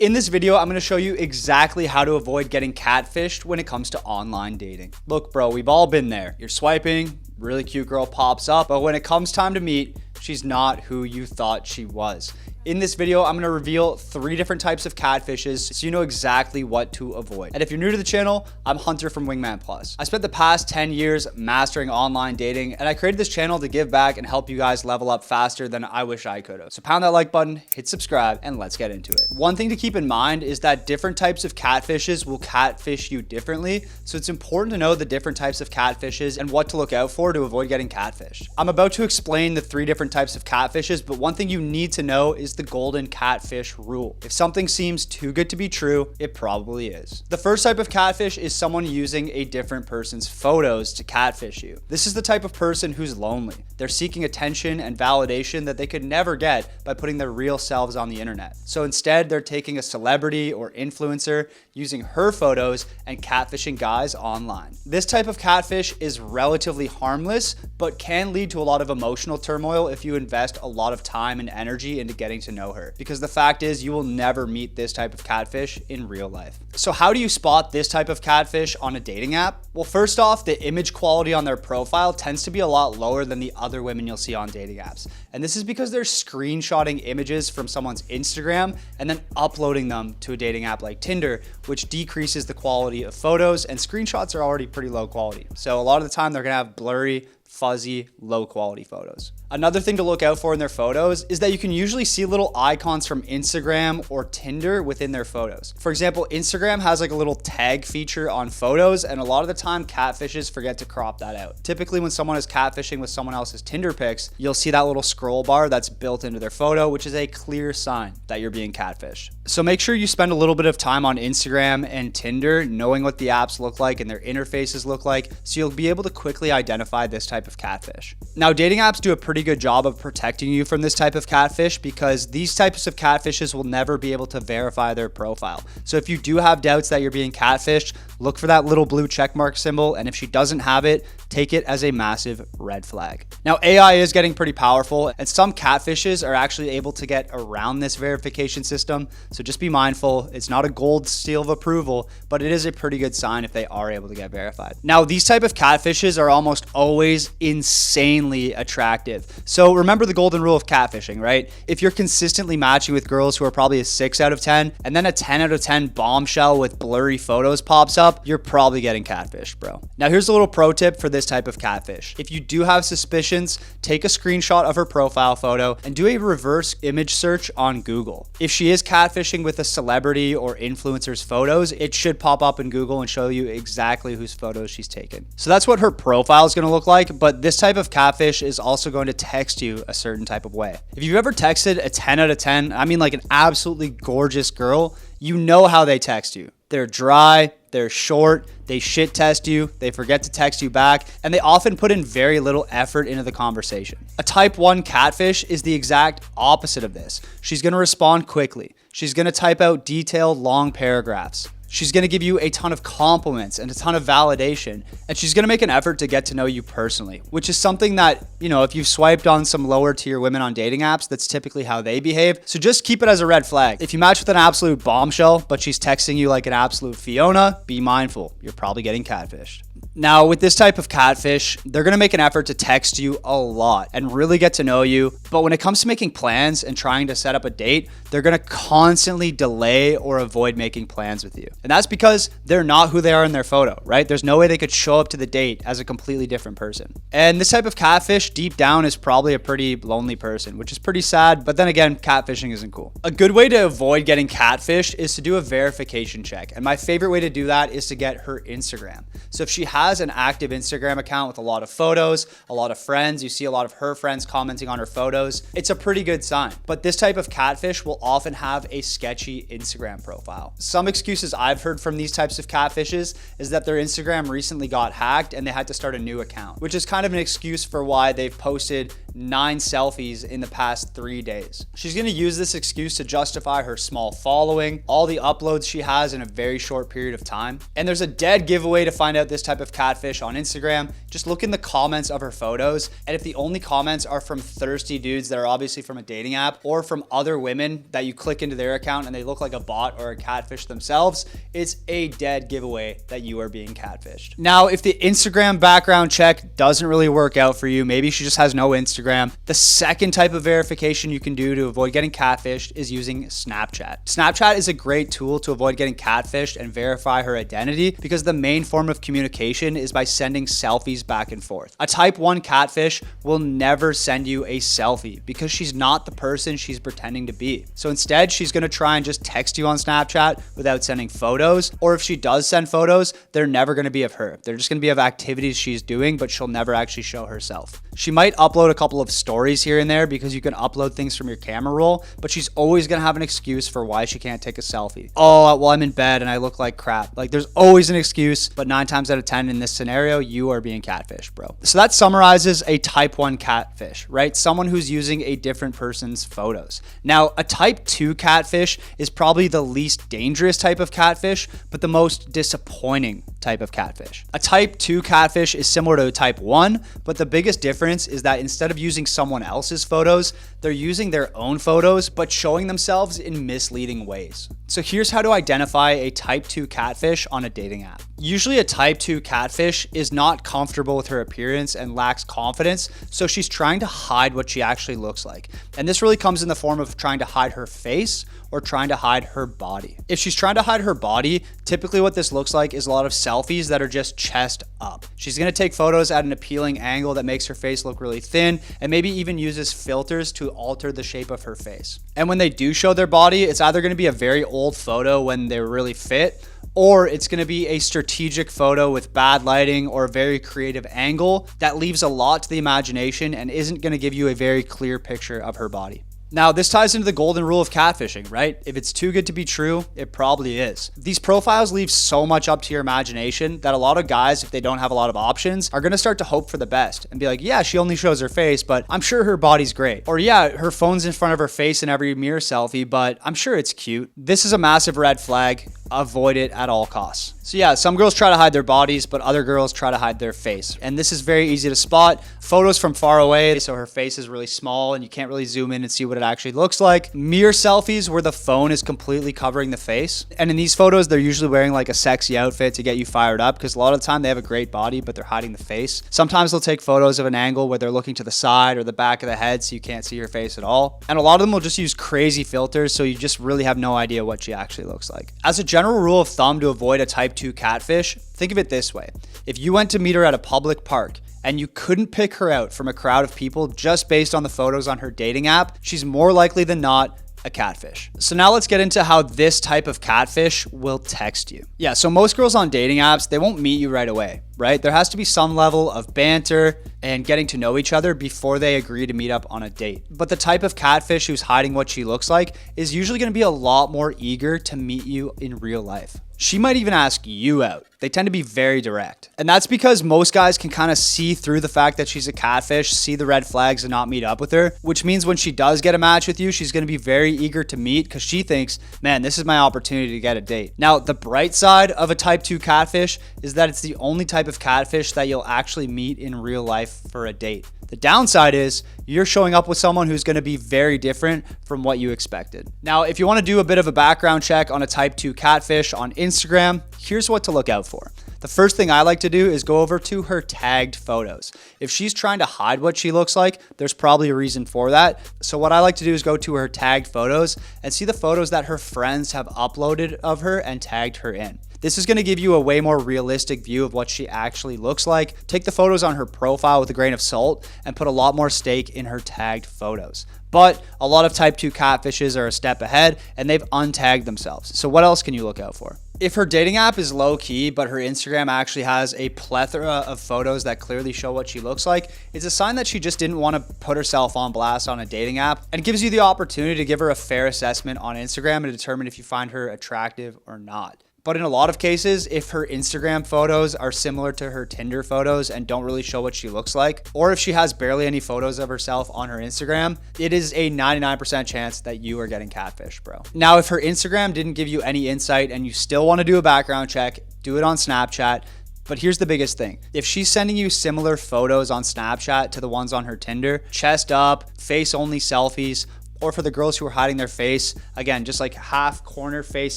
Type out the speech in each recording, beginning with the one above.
In this video, I'm going to show you exactly how to avoid getting catfished when it comes to online dating. Look, bro, we've all been there. You're swiping, really cute girl pops up, but when it comes time to meet, she's not who you thought she was. In this video, I'm going to reveal 3 different types of catfishes so you know exactly what to avoid. And if you're new to the channel, I'm Hunter from WingMan Plus. I spent the past 10 years mastering online dating, and I created this channel to give back and help you guys level up faster than I wish I could have. So pound that like button, hit subscribe, and let's get into it. One thing to keep in mind is that different types of catfishes will catfish you differently. So it's important to know the different types of catfishes and what to look out for to avoid getting catfished. I'm about to explain the 3 different types of catfishes, but one thing you need to know is the golden catfish rule. If something seems too good to be true, it probably is. The first type of catfish is someone using a different person's photos to catfish you. This is the type of person who's lonely. They're seeking attention and validation that they could never get by putting their real selves on the internet. So instead, they're taking a celebrity or influencer, using her photos and catfishing guys online. This type of catfish is relatively harmless, but can lead to a lot of emotional turmoil if you invest a lot of time and energy into getting to know her. Because the fact is, you will never meet this type of catfish in real life. So how do you spot this type of catfish on a dating app? Well, first off, the image quality on their profile tends to be a lot lower than the other women you'll see on dating apps. And this is because they're screenshotting images from someone's Instagram and then uploading them to a dating app like Tinder, which decreases the quality of photos, and screenshots are already pretty low quality. So a lot of the time they're gonna have blurry, fuzzy, low quality photos. Another thing to look out for in their photos is that you can usually see little icons from Instagram or Tinder within their photos. For example, Instagram has like a little tag feature on photos, and a lot of the time catfishes forget to crop that out. Typically when someone is catfishing with someone else's Tinder pics, you'll see that little scroll bar that's built into their photo, which is a clear sign that you're being catfished. So make sure you spend a little bit of time on Instagram and Tinder knowing what the apps look like and their interfaces look like, so you'll be able to quickly identify this type of catfish. Now, dating apps do a pretty good job of protecting you from this type of catfish because these types of catfishes will never be able to verify their profile. So if you do have doubts that you're being catfished, look for that little blue checkmark symbol, and if she doesn't have it, take it as a massive red flag. Now, AI is getting pretty powerful, and some catfishes are actually able to get around this verification system. So just be mindful. It's not a gold seal of approval, but it is a pretty good sign if they are able to get verified. Now, these type of catfishes are almost always insanely attractive. So remember the golden rule of catfishing, right? If you're consistently matching with girls who are probably a 6 out of 10, and then a 10 out of 10 bombshell with blurry photos pops up, you're probably getting catfished, bro. Now, here's a little pro tip for this type of catfish. If you do have suspicions, take a screenshot of her profile photo and do a reverse image search on Google. If she is catfishing with a celebrity or influencer's photos, it should pop up in Google and show you exactly whose photos she's taken. So that's what her profile is going to look like, but this type of catfish is also going to text you a certain type of way. If you've ever texted a 10 out of 10, I mean like an absolutely gorgeous girl, you know how they text you. They're dry, they're short, they shit test you, they forget to text you back, and they often put in very little effort into the conversation. A type 1 catfish is the exact opposite of this. She's gonna respond quickly. She's gonna type out detailed, long paragraphs. She's going to give you a ton of compliments and a ton of validation, and she's going to make an effort to get to know you personally, which is something that, you know, if you've swiped on some lower tier women on dating apps, that's typically how they behave. So just keep it as a red flag. If you match with an absolute bombshell, but she's texting you like an absolute Fiona, be mindful. You're probably getting catfished. Now, with this type of catfish, they're going to make an effort to text you a lot and really get to know you. But when it comes to making plans and trying to set up a date, they're going to constantly delay or avoid making plans with you. And that's because they're not who they are in their photo, right? There's no way they could show up to the date as a completely different person. And this type of catfish, deep down, is probably a pretty lonely person, which is pretty sad. But then again, catfishing isn't cool. A good way to avoid getting catfished is to do a verification check. And my favorite way to do that is to get her Instagram. So if she has an active Instagram account with a lot of photos, a lot of friends, you see a lot of her friends commenting on her photos, it's a pretty good sign. But this type of catfish will often have a sketchy Instagram profile. Some excuses I've heard from these types of catfishes is that their Instagram recently got hacked and they had to start a new account, which is kind of an excuse for why they've posted 9 selfies in the past 3 days. She's gonna use this excuse to justify her small following, all the uploads she has in a very short period of time. And there's a dead giveaway to find out this type of catfish on Instagram. Just look in the comments of her photos, and if the only comments are from thirsty dudes that are obviously from a dating app, or from other women that you click into their account and they look like a bot or a catfish themselves, it's a dead giveaway that you are being catfished. Now, if the Instagram background check doesn't really work out for you, maybe she just has no Instagram, the second type of verification you can do to avoid getting catfished is using Snapchat. Snapchat is a great tool to avoid getting catfished and verify her identity because the main form of communication is by sending selfies back and forth. A type 1 catfish will never send you a selfie because she's not the person she's pretending to be. So instead, she's gonna try and just text you on Snapchat without sending photos, or if she does send photos, they're never gonna be of her. They're just gonna be of activities she's doing, but she'll never actually show herself. She might upload a couple of stories here and there because you can upload things from your camera roll, but she's always gonna have an excuse for why she can't take a selfie. Oh, well, I'm in bed and I look like crap. Like, there's always an excuse, but 9 times out of 10 in this scenario, you are being catfished, bro. So that summarizes a type 1 catfish, right? Someone who's using a different person's photos. Now, a type 2 catfish is probably the least dangerous type of catfish, but the most disappointing type of catfish. A type 2 catfish is similar to a type 1, but the biggest difference is that instead of using someone else's photos, they're using their own photos, but showing themselves in misleading ways. So here's how to identify a type 2 catfish on a dating app. Usually a type 2 catfish is not comfortable with her appearance and lacks confidence, so she's trying to hide what she actually looks like. And this really comes in the form of trying to hide her face or trying to hide her body. If she's trying to hide her body, typically what this looks like is a lot of selfies that are just chest up. She's gonna take photos at an appealing angle that makes her face look really thin, and maybe even uses filters to alter the shape of her face. And when they do show their body, it's either gonna be a very old photo when they're really fit, or it's gonna be a strategic photo with bad lighting or a very creative angle that leaves a lot to the imagination and isn't gonna give you a very clear picture of her body. Now, this ties into the golden rule of catfishing, right? If it's too good to be true, it probably is. These profiles leave so much up to your imagination that a lot of guys, if they don't have a lot of options, are gonna start to hope for the best and be like, yeah, she only shows her face, but I'm sure her body's great. Or yeah, her phone's in front of her face in every mirror selfie, but I'm sure it's cute. This is a massive red flag. Avoid it at all costs. So yeah, some girls try to hide their bodies, but other girls try to hide their face. And this is very easy to spot. Photos from far away, so her face is really small and you can't really zoom in and see what it actually looks like. Mirror selfies where the phone is completely covering the face. And in these photos, they're usually wearing like a sexy outfit to get you fired up because a lot of the time they have a great body, but they're hiding the face. Sometimes they'll take photos of an angle where they're looking to the side or the back of the head so you can't see her face at all. And a lot of them will just use crazy filters so you just really have no idea what she actually looks like. As a general rule of thumb to avoid a type 2 catfish, think of it this way. If you went to meet her at a public park and you couldn't pick her out from a crowd of people just based on the photos on her dating app, she's more likely than not a catfish. So now let's get into how this type of catfish will text you. Yeah, so most girls on dating apps, they won't meet you right away, right? There has to be some level of banter and getting to know each other before they agree to meet up on a date. But the type of catfish who's hiding what she looks like is usually gonna be a lot more eager to meet you in real life. She might even ask you out. They tend to be very direct. And that's because most guys can kind of see through the fact that she's a catfish, see the red flags and not meet up with her, which means when she does get a match with you, she's going to be very eager to meet because she thinks, man, this is my opportunity to get a date. Now, the bright side of a type 2 catfish is that it's the only type of catfish that you'll actually meet in real life for a date. The downside is you're showing up with someone who's going to be very different from what you expected. Now, if you want to do a bit of a background check on a type 2 catfish on Instagram, here's what to look out for. The first thing I like to do is go over to her tagged photos. If she's trying to hide what she looks like, there's probably a reason for that. So what I like to do is go to her tagged photos and see the photos that her friends have uploaded of her and tagged her in. This is going to give you a way more realistic view of what she actually looks like. Take the photos on her profile with a grain of salt and put a lot more stake in her tagged photos. But a lot of type 2 catfishes are a step ahead and they've untagged themselves. So what else can you look out for? If her dating app is low key, but her Instagram actually has a plethora of photos that clearly show what she looks like, it's a sign that she just didn't want to put herself on blast on a dating app, and gives you the opportunity to give her a fair assessment on Instagram and determine if you find her attractive or not. But in a lot of cases, if her Instagram photos are similar to her Tinder photos and don't really show what she looks like, or if she has barely any photos of herself on her Instagram, it is a 99% chance that you are getting catfished, bro. Now, if her Instagram didn't give you any insight and you still want to do a background check, do it on Snapchat. But here's the biggest thing. If she's sending you similar photos on Snapchat to the ones on her Tinder, chest up, face only selfies, or for the girls who are hiding their face, again, just like half corner face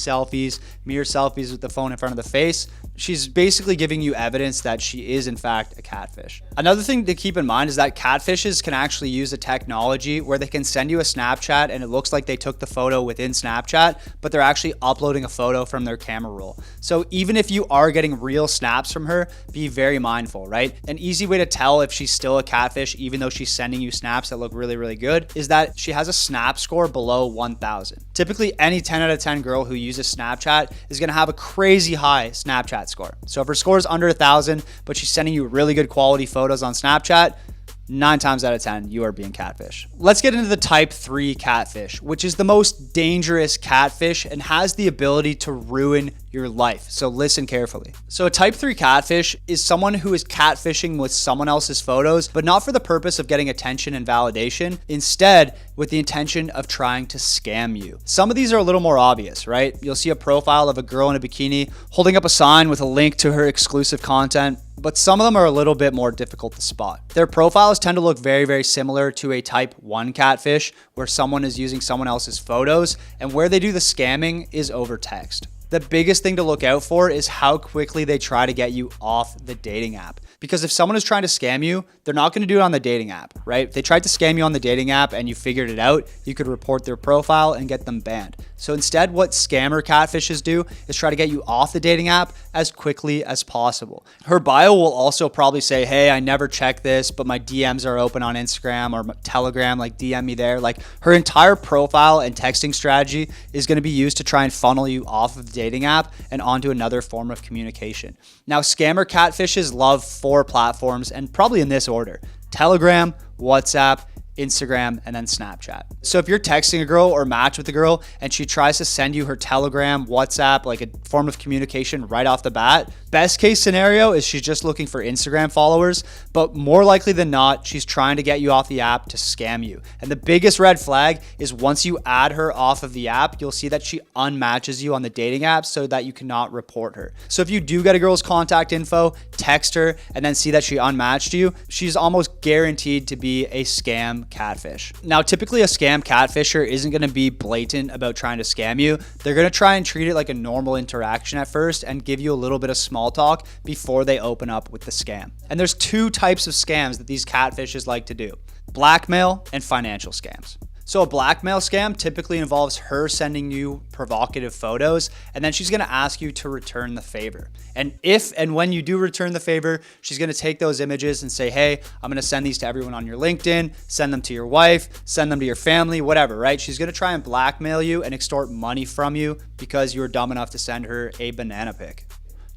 selfies, mirror selfies with the phone in front of the face, she's basically giving you evidence that she is in fact a catfish. Another thing to keep in mind is that catfishes can actually use a technology where they can send you a Snapchat and it looks like they took the photo within Snapchat, but they're actually uploading a photo from their camera roll. So even if you are getting real snaps from her, be very mindful, right? An easy way to tell if she's still a catfish, even though she's sending you snaps that look really, really good, is that she has a snap score below 1,000. Typically, any 10 out of 10 girl who uses Snapchat is gonna have a crazy high Snapchat score. So if her score is under 1,000, but she's sending you really good quality photos on Snapchat, 9 times out of 10, you are being catfished. Let's get into the type 3 catfish, which is the most dangerous catfish and has the ability to ruin your life. So listen carefully. So a type 3 catfish is someone who is catfishing with someone else's photos, but not for the purpose of getting attention and validation. Instead, with the intention of trying to scam you. Some of these are a little more obvious, right? You'll see a profile of a girl in a bikini holding up a sign with a link to her exclusive content, but some of them are a little bit more difficult to spot. Their profiles tend to look very, very similar to a type 1 catfish, where someone is using someone else's photos, and where they do the scamming is over text. The biggest thing to look out for is how quickly they try to get you off the dating app. Because if someone is trying to scam you, they're not going to do it on the dating app, right? If they tried to scam you on the dating app and you figured it out, you could report their profile and get them banned. So instead, what scammer catfishes do is try to get you off the dating app as quickly as possible. Her bio will also probably say, hey, I never check this, but my DMs are open on Instagram or Telegram, like DM me there. Like her entire profile and texting strategy is going to be used to try and funnel you off of the dating app and onto another form of communication. Now, scammer catfishes love 4 platforms, and probably in this order: Telegram, WhatsApp, Instagram, and then Snapchat. So if you're texting a girl or match with a girl and she tries to send you her Telegram, WhatsApp, like a form of communication right off the bat, best case scenario is she's just looking for Instagram followers, but more likely than not, she's trying to get you off the app to scam you. And the biggest red flag is once you add her off of the app, you'll see that she unmatches you on the dating app so that you cannot report her. So if you do get a girl's contact info, text her, and then see that she unmatched you, she's almost guaranteed to be a scam catfish. Now, typically a scam catfisher isn't going to be blatant about trying to scam you. They're going to try and treat it like a normal interaction at first and give you a little bit of small talk before they open up with the scam. And there's 2 types of scams that these catfishes like to do: blackmail and financial scams. So a blackmail scam typically involves her sending you provocative photos, and then she's going to ask you to return the favor. And if and when you do return the favor, she's going to take those images and say, hey, I'm going to send these to everyone on your LinkedIn, send them to your wife, send them to your family, whatever, right? She's going to try and blackmail you and extort money from you because you were dumb enough to send her a banana pic.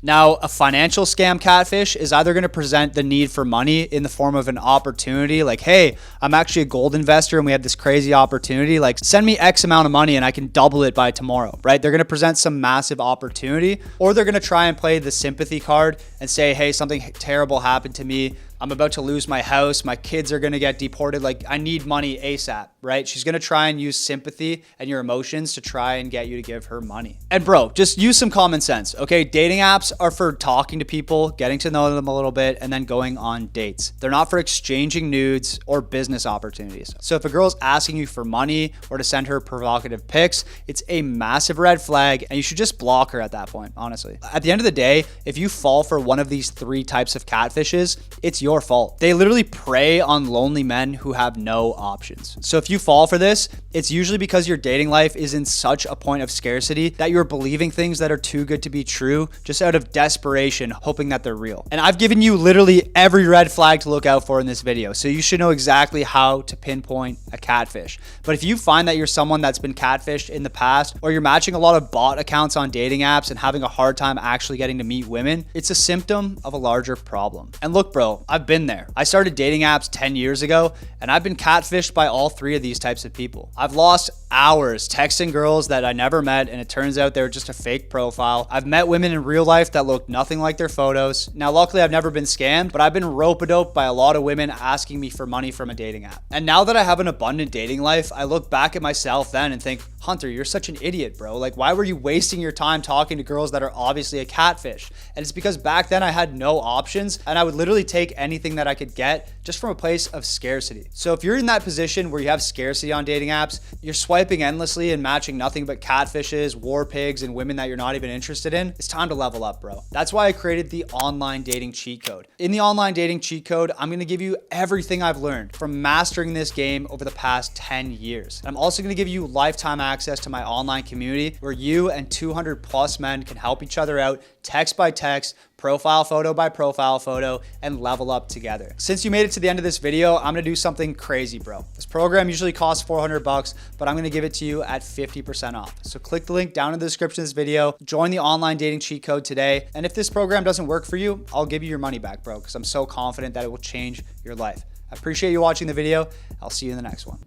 Now, a financial scam catfish is either going to present the need for money in the form of an opportunity, like, hey, I'm actually a gold investor and we have this crazy opportunity, like send me X amount of money and I can double it by tomorrow, right? They're going to present some massive opportunity, or they're going to try and play the sympathy card and say, hey, something terrible happened to me. I'm about to lose my house. My kids are going to get deported. Like, I need money ASAP, right? She's going to try and use sympathy and your emotions to try and get you to give her money. And bro, just use some common sense, okay? Dating apps are for talking to people, getting to know them a little bit, and then going on dates. They're not for exchanging nudes or business opportunities. So if a girl's asking you for money or to send her provocative pics, it's a massive red flag and you should just block her at that point, honestly. At the end of the day, if you fall for one of these 3 types of catfishes, it's your fault. They literally prey on lonely men who have no options. So if you fall for this, it's usually because your dating life is in such a point of scarcity that you're believing things that are too good to be true just out of desperation, hoping that they're real. And I've given you literally every red flag to look out for in this video, so you should know exactly how to pinpoint a catfish. But if you find that you're someone that's been catfished in the past, or you're matching a lot of bot accounts on dating apps and having a hard time actually getting to meet women, it's a symptom of a larger problem. And look, bro, I've been there. I started dating apps 10 years ago, and I've been catfished by all 3 of these types of people. I've lost hours texting girls that I never met, and it turns out they were just a fake profile. I've met women in real life that look nothing like their photos. Now, luckily, I've never been scammed, but I've been rope-a-dope by a lot of women asking me for money from a dating app. And now that I have an abundant dating life, I look back at myself then and think, Hunter, you're such an idiot, bro. Like, why were you wasting your time talking to girls that are obviously a catfish? And it's because back then I had no options, and I would literally take anything that I could get just from a place of scarcity. So if you're in that position where you have scarcity on dating apps, you're swiping endlessly and matching nothing but catfishes, war pigs, and women that you're not even interested in, it's time to level up, bro. That's why I created the online dating cheat code. In the online dating cheat code, I'm gonna give you everything I've learned from mastering this game over the past 10 years. And I'm also gonna give you lifetime access to my online community where you and 200 plus men can help each other out text by text, profile photo by profile photo, and level up together. Since you made it to the end of this video, I'm gonna do something crazy, bro. This program usually costs $400, but I'm gonna give it to you at 50% off. So click the link down in the description of this video, join the online dating cheat code today, and if this program doesn't work for you, I'll give you your money back, bro, because I'm so confident that it will change your life. I appreciate you watching the video. I'll see you in the next one.